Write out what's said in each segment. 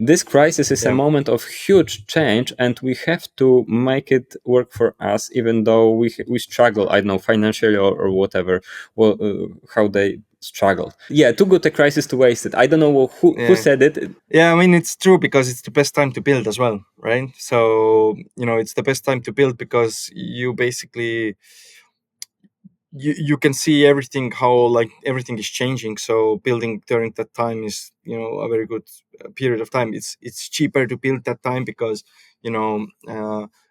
This crisis is a Yeah. moment of huge change, and we have to make it work for us, even though we struggle. I don't know, financially or whatever. Well, how they struggle. Yeah, too good a crisis to waste it. I don't know who Yeah. said it. Yeah, I mean, it's true because it's the best time to build as well, right? So, it's the best time to build because you basically you can see everything, how like everything is changing. So building during that time is, a very good period of time. It's cheaper to build that time because,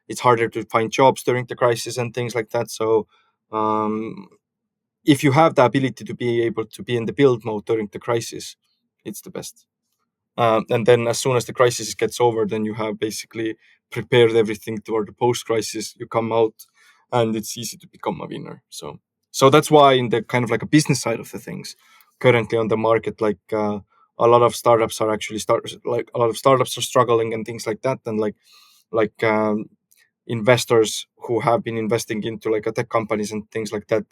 it's harder to find jobs during the crisis and things like that. So, um, if you have the ability to be able to be in the build mode during the crisis, it's the best. And then as soon as the crisis gets over, then you have basically prepared everything toward the post crisis. You come out, and it's easy to become a winner. So that's why in the kind of like a business side of the things, currently on the market, like a lot of startups are actually a lot of startups are struggling and things like that, and like investors who have been investing into like a tech companies and things like that,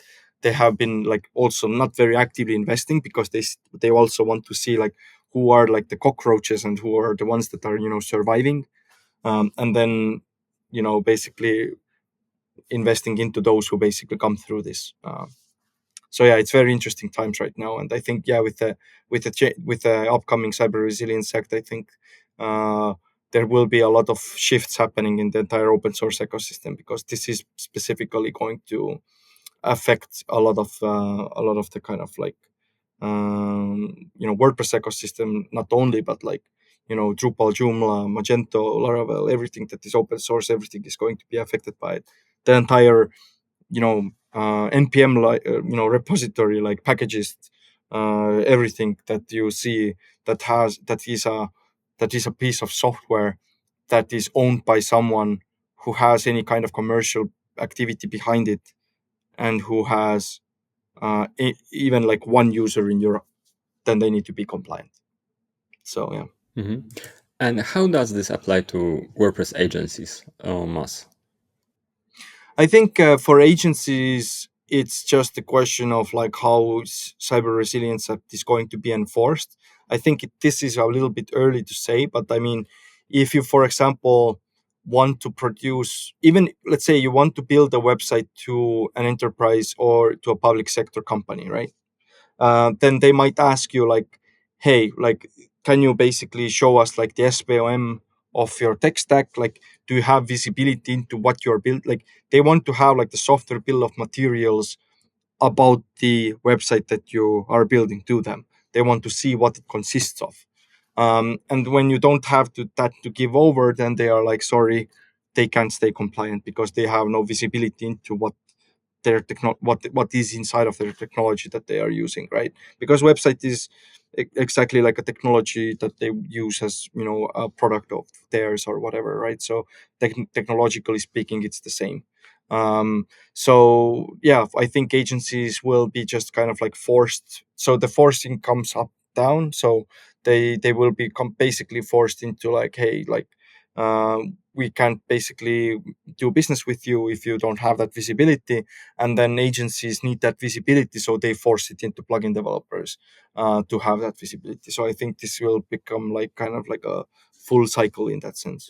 they have been like also not very actively investing because they also want to see like who are like the cockroaches and who are the ones that are surviving, and then basically investing into those who basically come through this. So yeah, it's very interesting times right now, and I think yeah, with the upcoming Cyber Resilience Act, I think uh, there will be a lot of shifts happening in the entire open source ecosystem, because this is specifically going to affect a lot of the kind of like WordPress ecosystem, not only, but like Drupal, Joomla, Magento, Laravel, everything that is open source, everything is going to be affected by it. The entire npm repository, like packages, everything that you see that is a piece of software that is owned by someone who has any kind of commercial activity behind it, and who has even like one user in Europe, then they need to be compliant. So yeah. Mhm. And how does this apply to WordPress agencies, Mas? I think for agencies, it's just a question of like how Cyber Resilience Act is going to be enforced. I think this is a little bit early to say, but I mean, if you, for example, want to produce, even let's say you want to build a website to an enterprise or to a public sector company, right? Then they might ask you like, hey, like, can you basically show us like the SBOM of your tech stack? Like, do you have visibility into what you're built? Like, they want to have like the software bill of materials about the website that you are building to them. They want to see what it consists of. And when you don't have that to give over, then they are like, sorry, they can't stay compliant because they have no visibility into what is inside of their technology that they are using, right? Because website is exactly like a technology that they use as a product of theirs or whatever, right? So technologically speaking, it's the same. So yeah, I think agencies will be just kind of like forced. So the forcing comes up down. So they will become basically forced into like, hey, like we can't basically do business with you if you don't have that visibility. And then agencies need that visibility, so they force it into plugin developers to have that visibility. So I think this will become like kind of like a full cycle in that sense.